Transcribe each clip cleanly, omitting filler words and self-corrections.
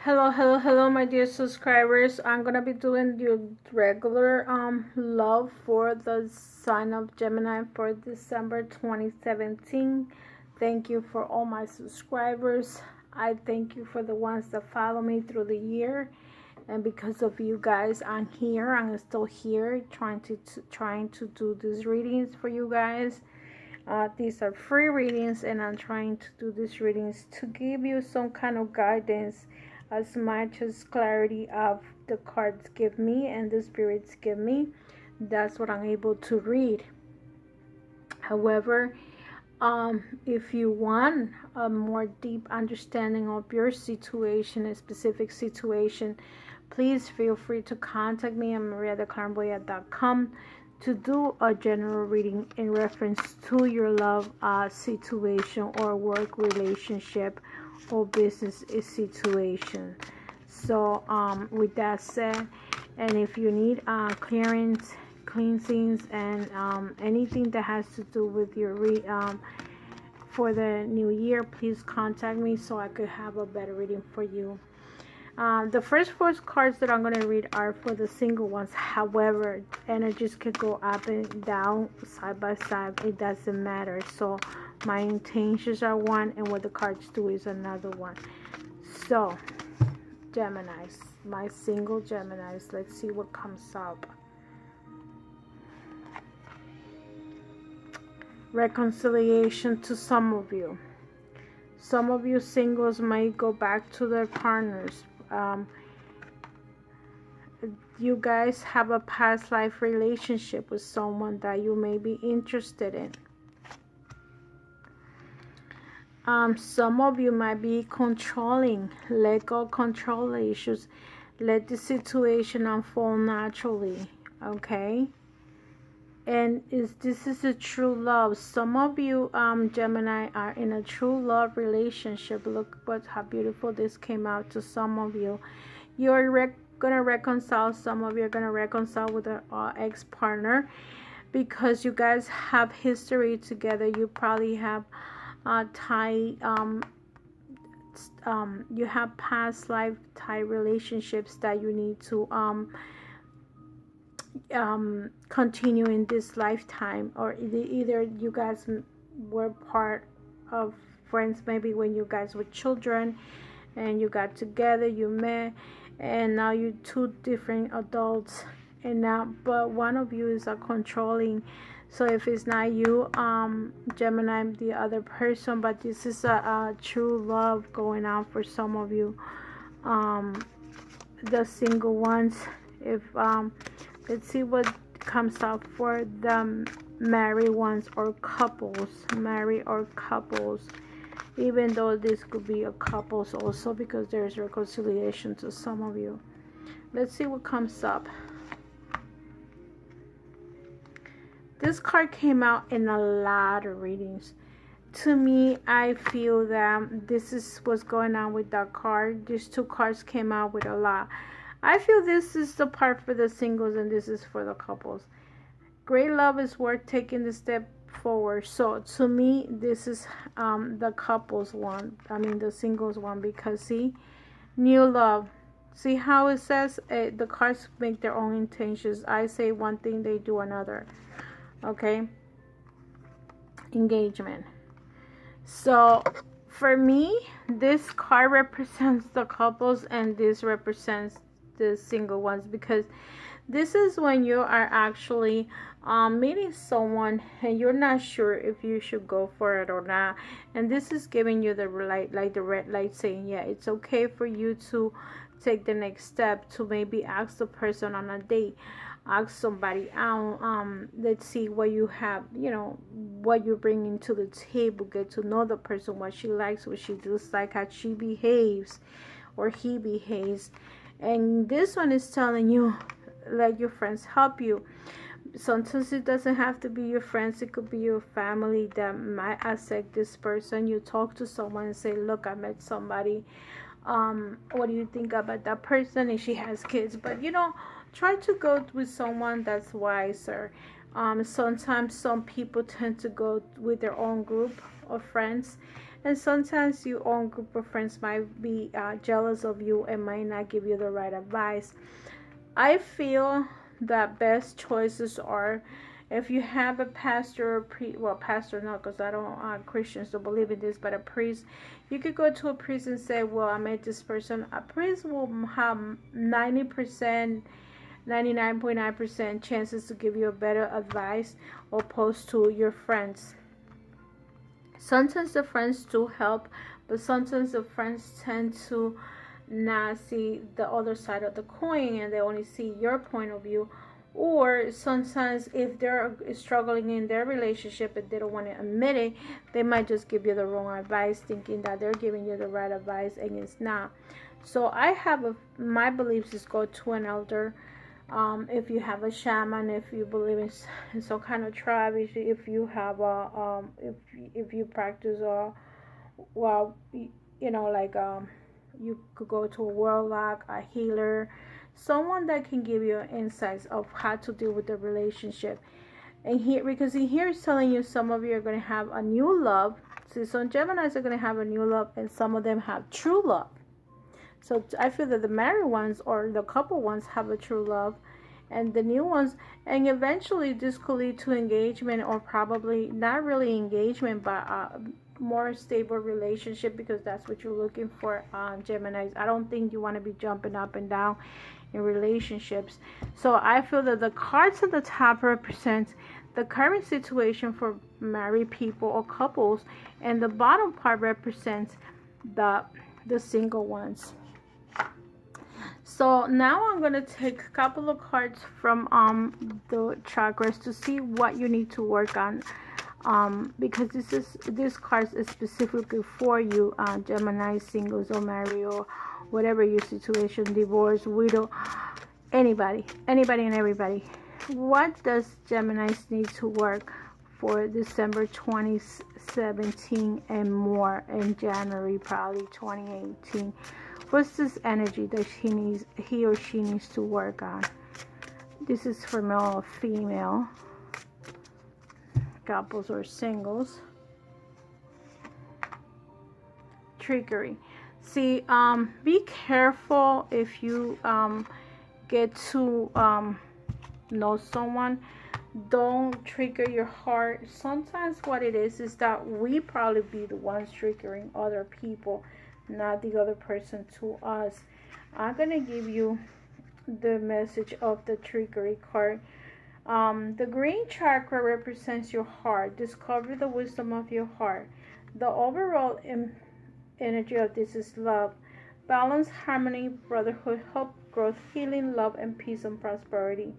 Hello, my dear subscribers. I'm gonna be doing your regular love for the sign of Gemini for December 2017. Thank you for all my subscribers. I thank you for the ones that follow me through the year, and because of you guys, I'm here. I'm still here trying to do these readings for you guys. These are free readings, and I'm trying to do these readings to give you some kind of guidance, as much as clarity of the cards give me and the spirits give me. That's what I'm able to read. However, if you want a more deep understanding of your situation, a specific situation, please feel free to contact me at mariatheclairvoyant.com to do a general reading in reference to your love situation or work relationship or business situation. So with that said, and if you need cleansings and anything that has to do with your for the new year, please contact me so I could have a better reading for you. The first four cards that I'm going to read are for the single ones. However, energies could go up and down, side by side. It doesn't matter. So my intentions are one, and what the cards do is another one. So, Geminis, my single Geminis. Let's see what comes up. Reconciliation to some of you. Some of you singles might go back to their partners. You guys have a past life relationship with someone that you may be interested in. Some of you might be controlling. Let go control issues. Let the situation unfold naturally. Okay? And this is a true love. Some of you Gemini are in a true love relationship. Look how beautiful this came out to some of you. You're gonna reconcile. Some of you are gonna reconcile with an ex-partner because you guys have history together. You probably have you have past life tie relationships that you need to continue in this lifetime, or either you guys were part of friends maybe when you guys were children and you got together, you met, and now you're two different adults, and now but one of you is a controlling. So if it's not you, Gemini, the other person, but this is a true love going on for some of you, the single ones. If let's see what comes up for the married ones or couples. Married or couples. Even though this could be a couples also, because there's reconciliation to some of you. Let's see what comes up. This card came out in a lot of readings. To me, I feel that this is what's going on with that card. These two cards came out with a lot. I feel this is the part for the singles and this is for the couples. Great love is worth taking the step forward. So to me, this is the couples one. I mean the singles one, because see, new love. See how it says the cards make their own intentions. I say one thing, they do another. Okay. Engagement. So for me, this card represents the couples and this represents the single ones, because this is when you are actually meeting someone and you're not sure if you should go for it or not, and this is giving you the light, like the red light, saying yeah, it's okay for you to take the next step, to maybe ask the person on a date, ask somebody out, let's see what you have, you know, what you're bringing to the table, get to know the person, what she likes, what she dislikes, how she behaves or he behaves. And this one is telling you, let your friends help you. Sometimes it doesn't have to be your friends, it could be your family that might accept this person. You talk to someone and say, look, I met somebody, what do you think about that person, and she has kids? But you know, try to go with someone that's wiser. Sometimes some people tend to go with their own group of friends, And sometimes your own group of friends might be jealous of you and might not give you the right advice. I feel that best choices are, if you have a pastor or pastor not, because I don't Christians don't believe in this, but a priest, you could go to a priest and say, well, I met this person. A priest will have 90%, 99.9% chances to give you a better advice opposed to your friends. Sometimes the friends do help, but sometimes the friends tend to not see the other side of the coin and they only see your point of view. Or sometimes if they're struggling in their relationship and they don't want to admit it, they might just give you the wrong advice thinking that they're giving you the right advice and it's not. So I have my beliefs is go to an elder. If you have a shaman, if you believe in some kind of tribe, if you have a if you practice well, like you could go to a warlock, a healer, someone that can give you insights of how to deal with the relationship. And here, because in here it's telling you some of you are going to have a new love. See, some Geminis are going to have a new love, and some of them have true love. So I feel that the married ones or the couple ones have a true love, and the new ones, and eventually this could lead to engagement, or probably not really engagement, but more stable relationship, because that's what you're looking for, Geminis. I don't think you want to be jumping up and down in relationships. So I feel that the cards at the top represent the current situation for married people or couples, and the bottom part represents the single ones. So now I'm going to take a couple of cards from the chakras to see what you need to work on, because this card is specifically for you, Gemini, singles or married, or whatever your situation, divorce, widow, anybody and everybody. What does Geminis need to work for December 2017 and more in January, probably 2018? What's this energy that he or she needs to work on? This is for male or female, couples or singles. Trickery. See, be careful if you get to know someone. Don't trigger your heart. Sometimes what it is that we probably be the ones triggering other people, not the other person to us. I'm gonna give you the message of the trickery card. The green chakra represents your heart. Discover the wisdom of your heart. The overall energy of this is love, balance, harmony, brotherhood, hope, growth, healing, love, and peace and prosperity.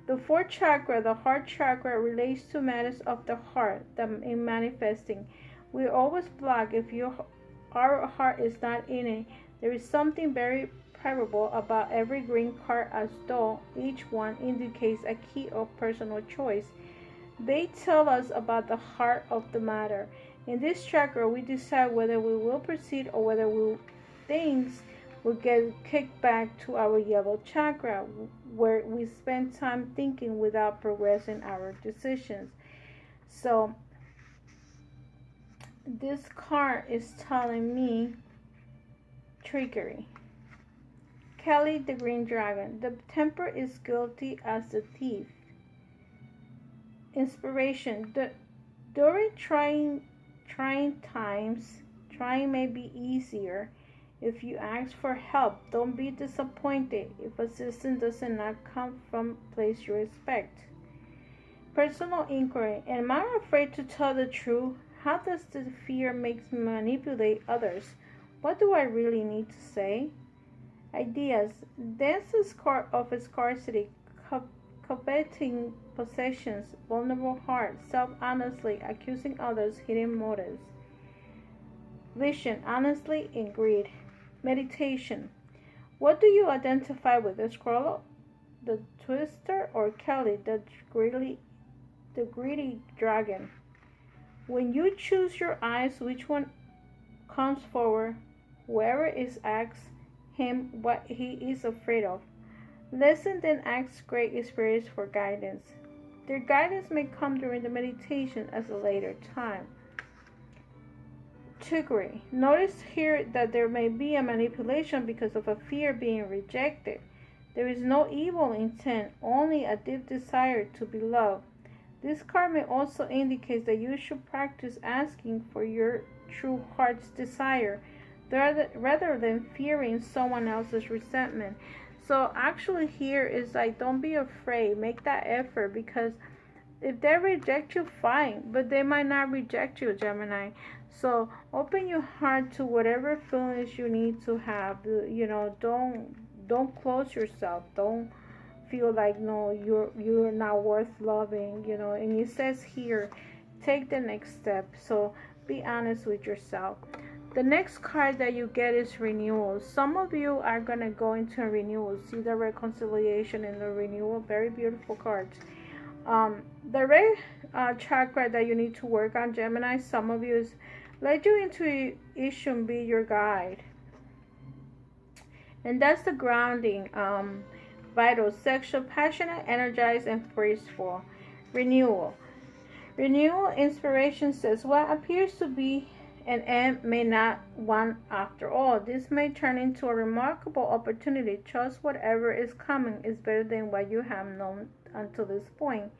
The fourth chakra, the heart chakra, relates to matters of the heart, in manifesting. We always block if our heart is not in it. There is something very parable about every green card, as though each one indicates a key of personal choice. They tell us about the heart of the matter. In this chakra, we decide whether we will proceed or whether things will get kicked back to our yellow chakra, where we spend time thinking without progressing our decisions. So this card is telling me trickery. Kelly the Green Dragon. The temper is guilty as the thief. Inspiration. During trying times, trying may be easier if you ask for help. Don't be disappointed if assistance does not come from a place you expect. Personal inquiry. Am I afraid to tell the truth? How does the fear make me manipulate others? What do I really need to say? Ideas. Dance is of scarcity, coveting possessions, vulnerable heart, self-honestly accusing others, hidden motives. Vision, honestly, and greed. Meditation. What do you identify with, the scroll, the twister, or Kelly, the greedy dragon? When you choose your eyes, which one comes forward? Whoever is asks him what he is afraid of. Listen, then ask great spirits for guidance. Their guidance may come during the meditation at a later time. trickery. Notice here that there may be a manipulation because of a fear being rejected. There is no evil intent, only a deep desire to be loved. This card may also indicate that you should practice asking for your true heart's desire rather than fearing someone else's resentment. So actually here is like, don't be afraid, make that effort, because if they reject you, fine, but they might not reject you, Gemini. So open your heart to whatever feelings you need to have. You know, don't close yourself. Don't feel like, no, you're not worth loving, you know. And it says here, take the next step. So be honest with yourself. The next card that you get is renewal. Some of you are going to go into a renewal. See the reconciliation and the renewal. Very beautiful cards. The red chakra that you need to work on, Gemini, some of you, is let your intuition be your guide. And that's the grounding, vital, sexual, passionate, energized, and graceful. Renewal. Renewal inspiration says, what appears to be an end may not one after all. This may turn into a remarkable opportunity. Trust whatever is coming is better than what you have known until this point.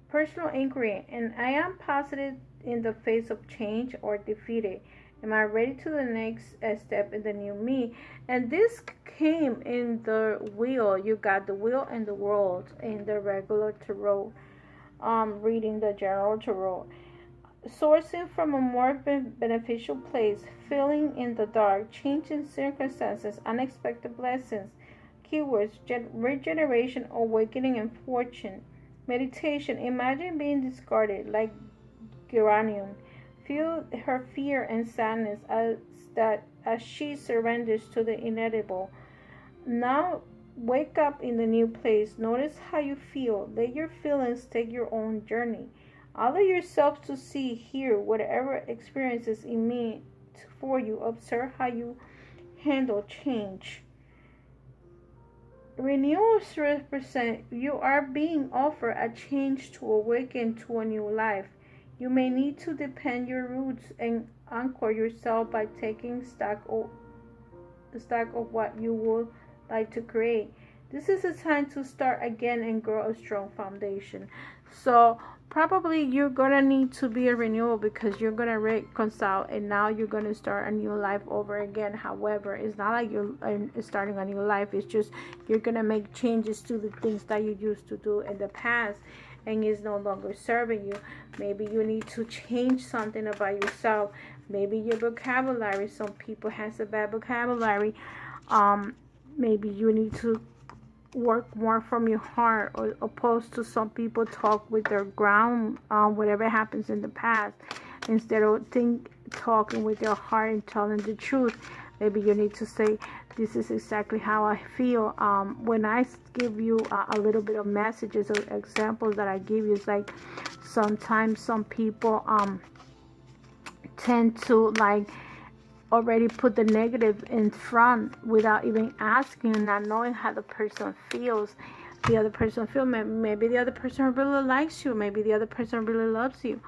Personal inquiry, and I am positive in the face of change or defeated. Am I ready to the next step in the new me? And this came in the wheel. You got the wheel and the world in the regular tarot, reading the general tarot. Sourcing from a more beneficial place, filling in the dark, changing circumstances, unexpected blessings. Keywords: regeneration, awakening, and fortune. Meditation. Imagine being discarded like geranium. Feel her fear and sadness as she surrenders to the inevitable. Now wake up in the new place. Notice how you feel. Let your feelings take your own journey. Allow yourself to see, hear whatever experiences it means for you. Observe how you handle change. Renewals represent you are being offered a change to awaken to a new life. You may need to deepen your roots and anchor yourself by taking stock of what you would like to create. This is a time to start again and grow a strong foundation. So probably you're gonna need to be a renewal because you're gonna reconcile, and now you're gonna start a new life over again. However, it's not like you're starting a new life. It's just you're gonna make changes to the things that you used to do in the past, and it's no longer serving you. Maybe you need to change something about yourself. Maybe your vocabulary. Some people has a bad vocabulary. Maybe you need to work more from your heart, or opposed to some people talk with their ground, whatever happens in the past, instead of talking with your heart and telling the truth. Maybe you need to say, this is exactly how I feel. When I give you a little bit of messages or examples that I give you, it's like sometimes some people tend to like already put the negative in front without even asking and not knowing how the person feels. The other person feels, maybe the other person really likes you, maybe the other person really loves you,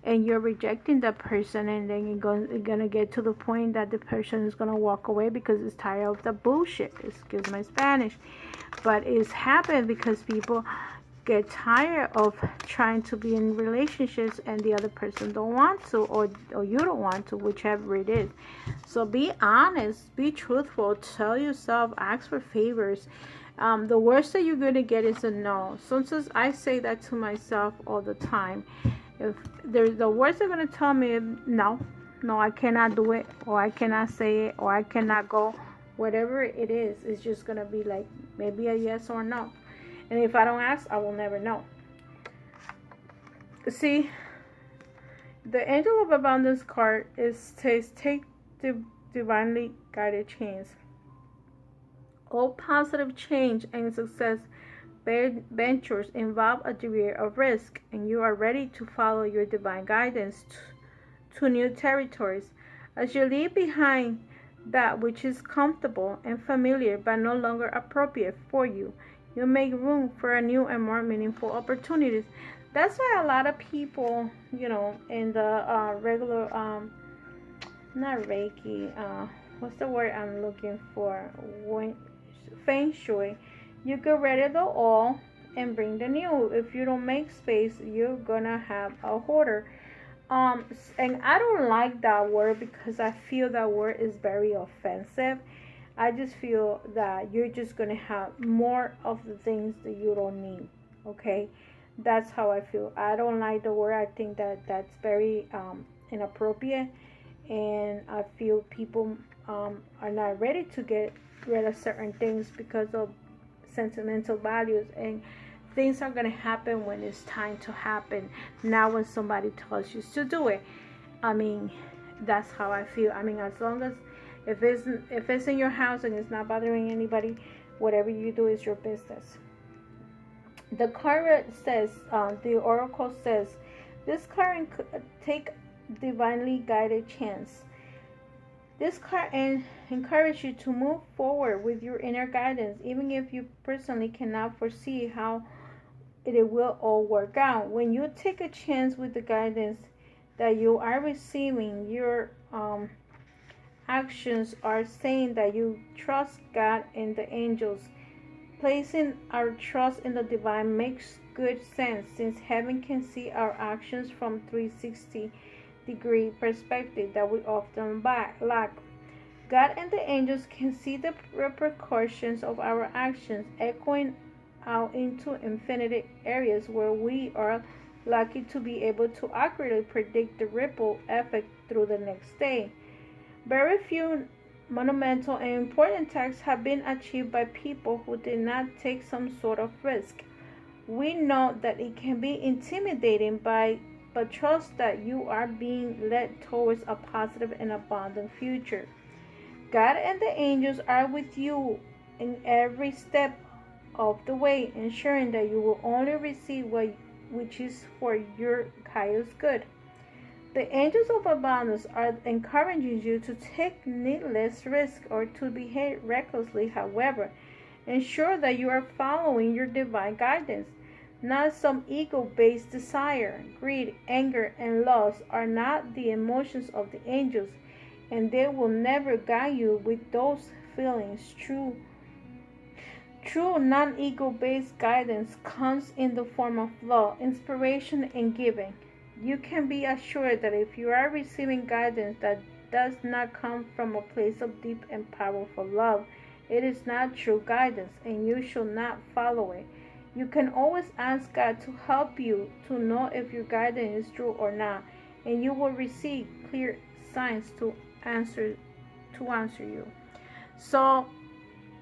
and you're rejecting that person, and then you're gonna get to the point that the person is gonna walk away because it's tired of the bullshit. Excuse my Spanish, but it's happened because people get tired of trying to be in relationships and the other person don't want to, or you don't want to, whichever it is. So be honest, be truthful, tell yourself, ask for favors. The worst that you're going to get is a no. Sometimes I say that to myself all the time. If there's the worst they're going to tell me is no, I cannot do it, or I cannot say it, or I cannot go, whatever it is, it's just going to be like maybe a yes or no. And if I don't ask, I will never know. See, the Angel of Abundance card says, take the divinely guided chains. All positive change and success ventures involve a degree of risk, and you are ready to follow your divine guidance to new territories. As you leave behind that which is comfortable and familiar but no longer appropriate for you, you make room for a new and more meaningful opportunities. That's why a lot of people, in the regular not reiki, what's the word I'm looking for, when feng shui, you get rid of the old and bring the new. If you don't make space, you're gonna have a hoarder. And I don't like that word because I feel that word is very offensive. I just feel that you're just gonna have more of the things that you don't need. Okay, that's how I feel. I don't like the word. I think that that's very inappropriate, and I feel people are not ready to get rid of certain things because of sentimental values, and things are going to happen when it's time to happen, not when somebody tells you to do it. I mean, that's how I feel. I mean, as long as if it's in your house and it's not bothering anybody, whatever you do is your business. The card says, the oracle says, this card take divinely guided chance. This card encourages you to move forward with your inner guidance, even if you personally cannot foresee how it will all work out. When you take a chance with the guidance that you are receiving, your actions are saying that you trust God and the angels. Placing our trust in the divine makes good sense, since heaven can see our actions from 360-degree perspective that we often lack. God and the angels can see the repercussions of our actions, echoing out into infinite areas where we are lucky to be able to accurately predict the ripple effect through the next day. Very few monumental and important tasks have been achieved by people who did not take some sort of risk. We know that it can be intimidating, but trust that you are being led towards a positive and abundant future. God and the angels are with you in every step of the way, ensuring that you will only receive which is for your highest good. The angels of abundance are encouraging you to take needless risk or to behave recklessly. However, ensure that you are following your divine guidance. Not some ego-based desire. Greed, anger, and lust are not the emotions of the angels, and they will never guide you with those feelings. True non-ego-based guidance comes in the form of love, inspiration, and giving. You can be assured that if you are receiving guidance that does not come from a place of deep and powerful love, it is not true guidance, and you should not follow it. You can always ask God to help you to know if your guidance is true or not, and you will receive clear signs to answer you. So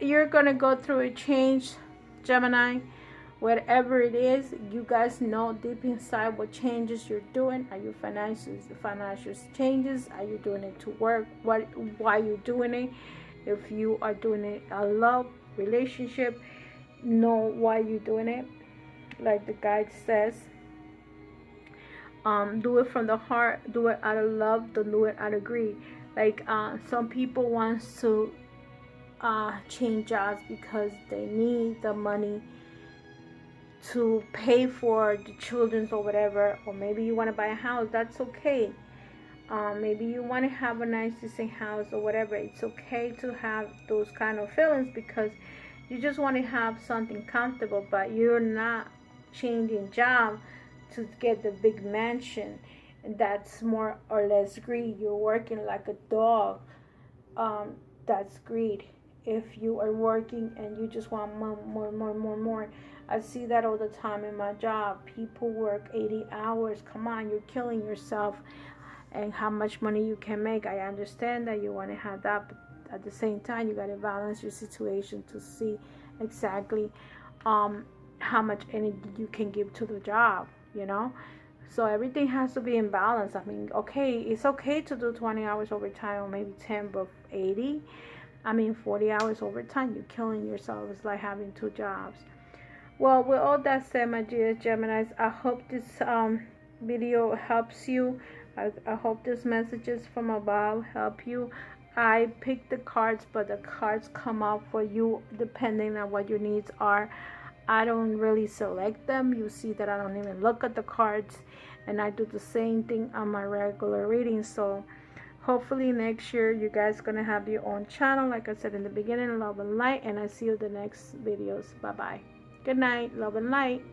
you're gonna go through a change, Gemini. Whatever it is, you guys know deep inside what changes you're doing. Are you financial changes? Are you doing it to work? Why you're doing it? If you are doing it a love relationship, know why you're doing it. Like the guide says, do it from the heart. Do it out of love. Don't do it out of greed. Like some people wants to change jobs because they need the money to pay for the children's or whatever, or maybe you want to buy a house. That's okay. Maybe you want to have a nice decent house or whatever. It's okay to have those kind of feelings because you just want to have something comfortable, but you're not changing job to get the big mansion, and that's more or less greed. You're working like a dog. That's greed. If you are working and you just want more. I see that all the time in my job. People work 80 hours. Come on, you're killing yourself. And how much money you can make. I understand that you want to have that, but at the same time, you got to balance your situation to see exactly how much energy you can give to the job, you know? So everything has to be in balance. I mean, okay, it's okay to do 20 hours overtime or maybe 10, but 40 hours overtime, you're killing yourself. It's like having two jobs. Well, with all that said, my dear Geminis, I hope this video helps you. I hope these messages from above help you. I picked the cards, but the cards come out for you depending on what your needs are. I don't really select them. You see that I don't even look at the cards, and I do the same thing on my regular reading. So Hopefully next year you guys gonna have your own channel, like I said in the beginning. Love and light, and I see you in the next videos. Bye bye. Good night. Love and light.